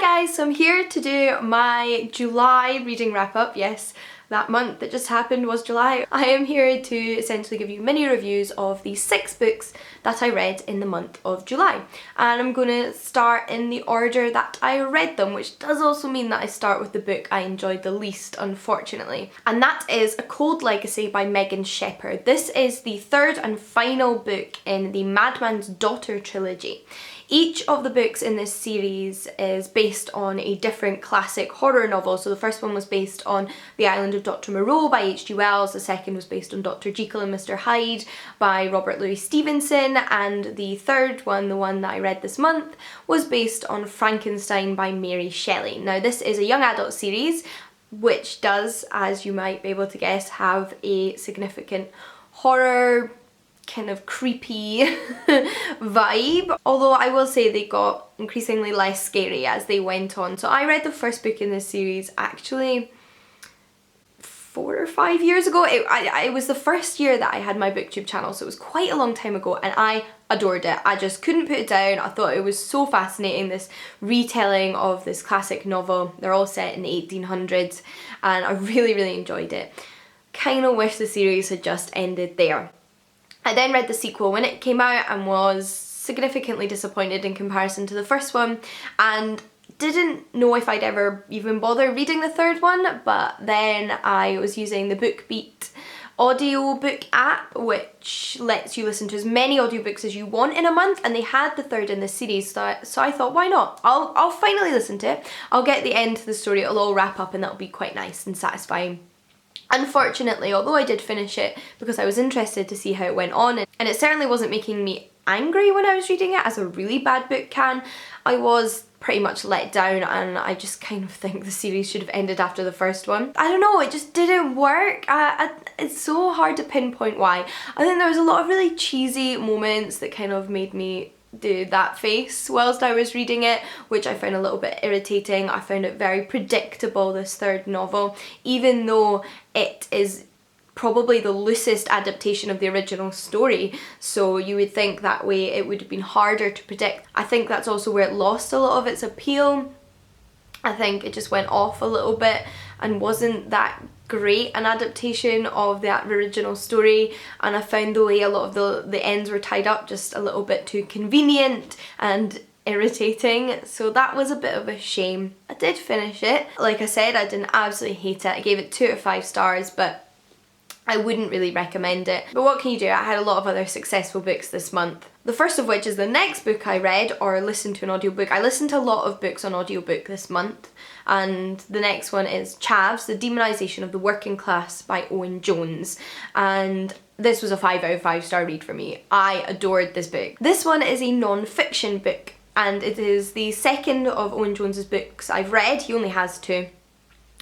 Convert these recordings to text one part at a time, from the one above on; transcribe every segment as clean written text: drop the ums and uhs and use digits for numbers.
guys, so I'm here to do my July reading wrap up. Yes, that month that just happened was July. I am here to essentially give you mini reviews of the 6 books that I read in the month of July. And I'm going to start in the order that I read them, which does also mean that I start with the book I enjoyed the least, unfortunately. And that is A Cold Legacy by Megan Shepherd. This is the third and final book in the Madman's Daughter trilogy. Each of the books in this series is based on a different classic horror novel. So the first one was based on The Island of Dr. Moreau by H.G. Wells, the second was based on Dr. Jekyll and Mr. Hyde by Robert Louis Stevenson, and the third one, the one that I read this month, was based on Frankenstein by Mary Shelley. Now this is a young adult series which does, as you might be able to guess, have a significant horror kind of creepy vibe, although I will say they got increasingly less scary as they went on. So I read the first book in this series actually 4 or 5 years ago. It was the first year that I had my booktube channel, so it was quite a long time ago, and I adored it. I just couldn't put it down. I thought it was so fascinating, this retelling of this classic novel. They're all set in the 1800s and I really enjoyed it. Kind of wish the series had just ended there. I then read the sequel when it came out and was significantly disappointed in comparison to the first one, and didn't know if I'd ever even bother reading the third one, but then I was using the BookBeat audiobook app, which lets you listen to as many audiobooks as you want in a month, and they had the third in the series, so I thought, why not? I'll finally listen to it. I'll get the end to the story, it'll all wrap up and that'll be quite nice and satisfying. Unfortunately, although I did finish it because I was interested to see how it went on, and it certainly wasn't making me angry when I was reading it, as a really bad book can, I was pretty much let down, and I just kind of think the series should have ended after the first one. I don't know, it just didn't work. It's so hard to pinpoint why. I think there was a lot of really cheesy moments that kind of made me do that face whilst I was reading it, which I found a little bit irritating. I found it very predictable, this third novel, even though it is probably the loosest adaptation of the original story, so you would think that way it would have been harder to predict. I think that's also where it lost a lot of its appeal. I think it just went off a little bit and wasn't that great an adaptation of that original story, and I found the way a lot of the ends were tied up just a little bit too convenient and irritating, so that was a bit of a shame. I did finish it. Like I said, I didn't absolutely hate it. I gave it 2 out of 5 stars, but I wouldn't really recommend it. But what can you do? I had a lot of other successful books this month. The first of which is the next book I read or listened to an audiobook. I listened to a lot of books on audiobook this month, and the next one is Chavs, The Demonisation of the Working Class by Owen Jones. And this was a 5 out of 5 star read for me. I adored this book. This one is a non-fiction book, and it is the second of Owen Jones's books I've read. He only has 2.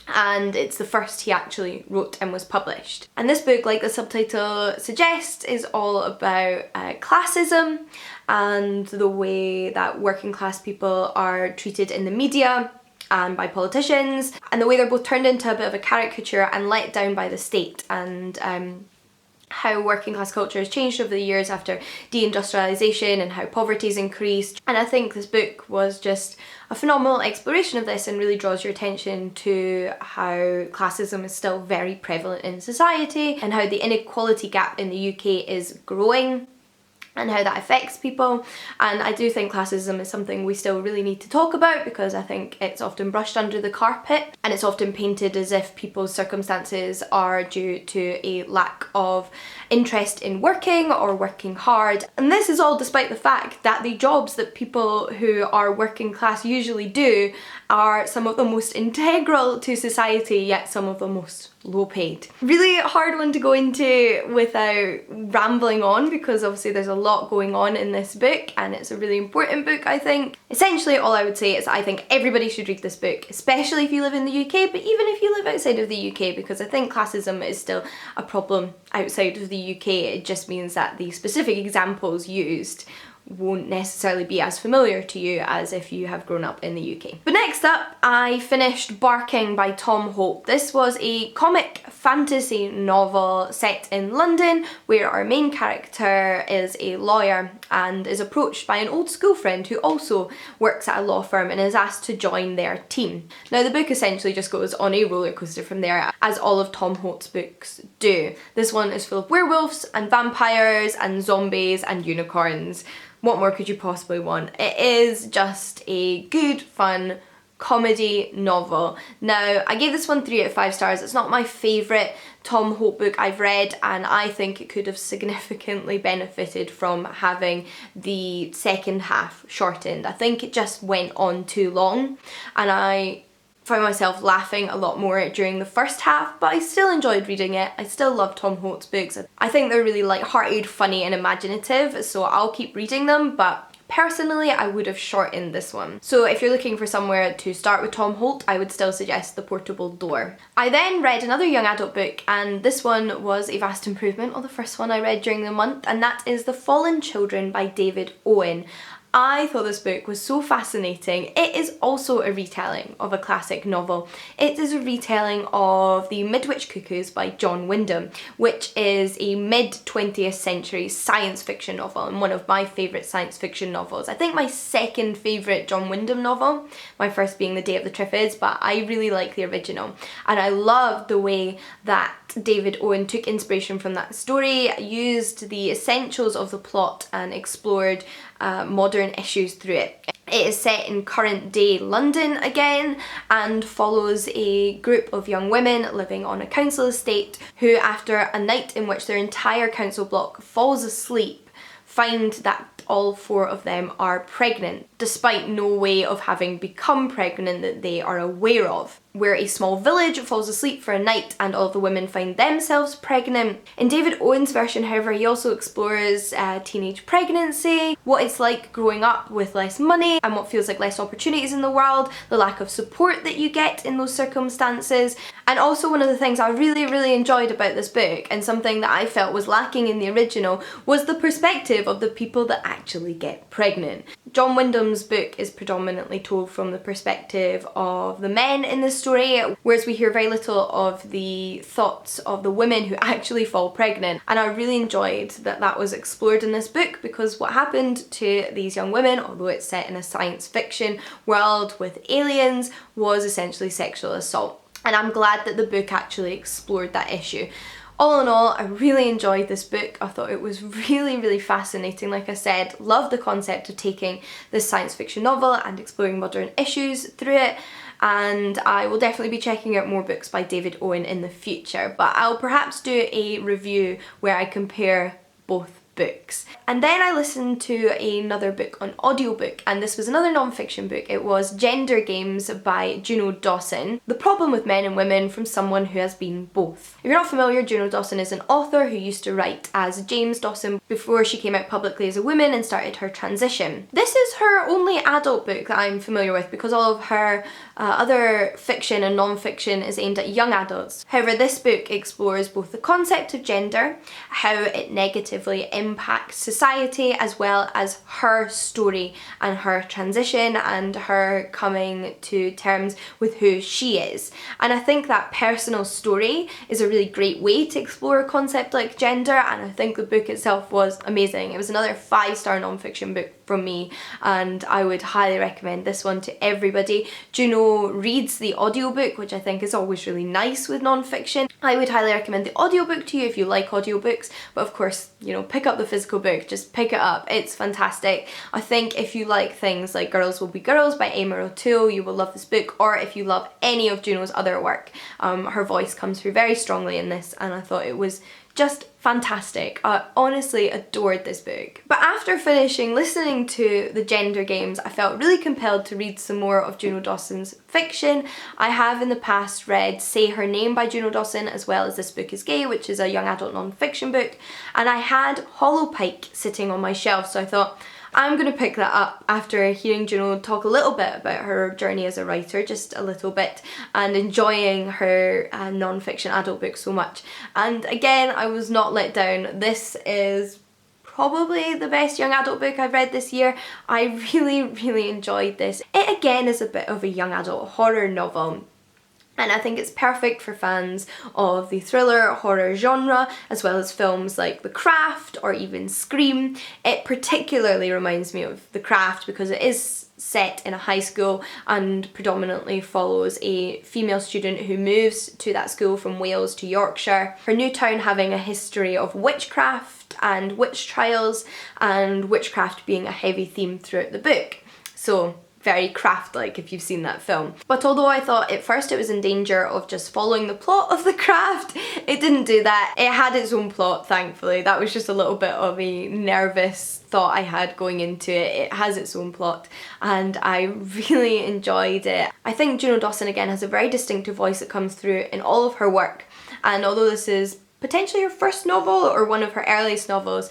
And it's the first he actually wrote and was published. And this book, like the subtitle suggests, is all about classism and the way that working class people are treated in the media and by politicians, and the way they're both turned into a bit of a caricature and let down by the state, and how working class culture has changed over the years after deindustrialisation and how poverty's increased. And I think this book was just a phenomenal exploration of this and really draws your attention to how classism is still very prevalent in society and how the inequality gap in the UK is growing and how that affects people. And I do think classism is something we still really need to talk about, because I think it's often brushed under the carpet and it's often painted as if people's circumstances are due to a lack of interest in working or working hard. And this is all despite the fact that the jobs that people who are working class usually do are some of the most integral to society, yet some of the most low paid. Really hard one to go into without rambling on, because obviously there's a lot going on in this book and it's a really important book, I think. Essentially all I would say is I think everybody should read this book, especially if you live in the UK, but even if you live outside of the UK, because I think classism is still a problem outside of the UK. It just means that the specific examples used won't necessarily be as familiar to you as if you have grown up in the UK. But next Next up, I finished Barking by Tom Holt. This was a comic fantasy novel set in London where our main character is a lawyer and is approached by an old school friend who also works at a law firm and is asked to join their team. Now the book essentially just goes on a roller coaster from there, as all of Tom Holt's books do. This one is full of werewolves and vampires and zombies and unicorns. What more could you possibly want? It is just a good, fun comedy novel. Now, I gave this one 3 out of 5 stars. It's not my favourite Tom Holt book I've read, and I think it could have significantly benefited from having the second half shortened. I think it just went on too long, and I found myself laughing a lot more during the first half, but I still enjoyed reading it. I still love Tom Holt's books. I think they're really light-hearted, funny and imaginative, so I'll keep reading them, but personally, I would have shortened this one. So if you're looking for somewhere to start with Tom Holt, I would still suggest The Portable Door. I then read another young adult book, and this one was a vast improvement on the first one I read during the month, and that is The Fallen Children by David Owen. I thought this book was so fascinating. It is also a retelling of a classic novel. It is a retelling of The Midwich Cuckoos by John Wyndham, which is a mid-20th century science fiction novel and one of my favourite science fiction novels. I think my second favourite John Wyndham novel, my first being The Day of the Triffids, but I really like the original. And I love the way that David Owen took inspiration from that story, used the essentials of the plot and explored modern issues through it. It is set in current day London again and follows a group of young women living on a council estate who, after a night in which their entire council block falls asleep, find that all 4 of them are pregnant, despite no way of having become pregnant that they are aware of. Where a small village falls asleep for a night and all of the women find themselves pregnant. In David Owen's version, however, he also explores teenage pregnancy, what it's like growing up with less money and what feels like less opportunities in the world, the lack of support that you get in those circumstances. And also one of the things I really enjoyed about this book, and something that I felt was lacking in the original, was the perspective of the people that actually get pregnant. John Wyndham's book is predominantly told from the perspective of the men in the story, whereas we hear very little of the thoughts of the women who actually fall pregnant. And I really enjoyed that that was explored in this book, because what happened to these young women, although it's set in a science fiction world with aliens, was essentially sexual assault. And I'm glad that the book actually explored that issue. All in all, I really enjoyed this book. I thought it was really fascinating. Like I said, loved the concept of taking this science fiction novel and exploring modern issues through it. And I will definitely be checking out more books by David Owen in the future, but I'll perhaps do a review where I compare both books. And then I listened to another book on audiobook, and this was another non-fiction book. It was Gender Games by Juno Dawson. The Problem with Men and Women from Someone Who Has Been Both. If you're not familiar, Juno Dawson is an author who used to write as James Dawson before she came out publicly as a woman and started her transition. This is her only adult book that I'm familiar with, because all of her other fiction and non-fiction is aimed at young adults. However, this book explores both the concept of gender, how it negatively impacts society, as well as her story and her transition and her coming to terms with who she is. And I think that personal story is a really great way to explore a concept like gender, and I think the book itself was amazing. It was another 5-star non-fiction book from me, and I would highly recommend this one to everybody. Juno reads the audiobook, which I think is always really nice with non-fiction. I would highly recommend the audiobook to you if you like audiobooks, but of course, you know, pick up the physical book, just pick it up. It's fantastic. I think if you like things like Girls Will Be Girls by Emer O'Toole, you will love this book, or if you love any of Juno's other work. Her voice comes through very strongly in this, and I thought it was just fantastic. I honestly adored this book. But after finishing listening to the Gender Games, I felt really compelled to read some more of Juno Dawson's fiction. I have in the past read Say Her Name by Juno Dawson, as well as This Book Is Gay, which is a young adult non-fiction book, and I had Hollow Pike sitting on my shelf, so I thought, I'm going to pick that up after hearing Juno talk a little bit about her journey as a writer, just a little bit, and enjoying her non-fiction adult book so much. And again, I was not let down. This is probably the best young adult book I've read this year. I really enjoyed this. It again is a bit of a young adult horror novel. And I think it's perfect for fans of the thriller horror genre, as well as films like The Craft or even Scream. It particularly reminds me of The Craft because it is set in a high school and predominantly follows a female student who moves to that school from Wales to Yorkshire. Her new town having a history of witchcraft and witch trials, and witchcraft being a heavy theme throughout the book. So very Craft-like if you've seen that film. But although I thought at first it was in danger of just following the plot of The Craft, it didn't do that. It had its own plot, thankfully. That was just a little bit of a nervous thought I had going into it. It has its own plot and I really enjoyed it. I think Juno Dawson again has a very distinctive voice that comes through in all of her work, and although this is potentially her first novel or one of her earliest novels,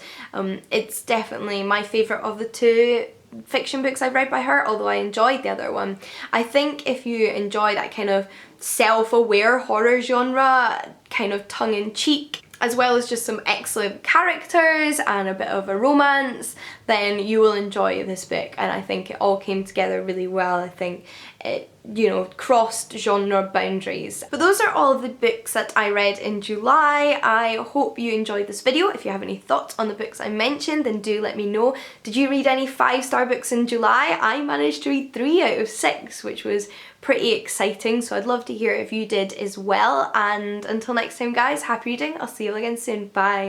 it's definitely my favourite of the two fiction books I've read by her, although I enjoyed the other one. I think if you enjoy that kind of self-aware horror genre, kind of tongue-in-cheek, as well as just some excellent characters and a bit of a romance, then you will enjoy this book, and I think it all came together really well. I think it, you know, crossed genre boundaries. But those are all of the books that I read in July. I hope you enjoyed this video. If you have any thoughts on the books I mentioned, then do let me know. Did you read any 5-star books in July? I managed to read 3 out of 6, which was pretty exciting, so I'd love to hear if you did as well. And until next time guys, happy reading. I'll see you again soon. Bye.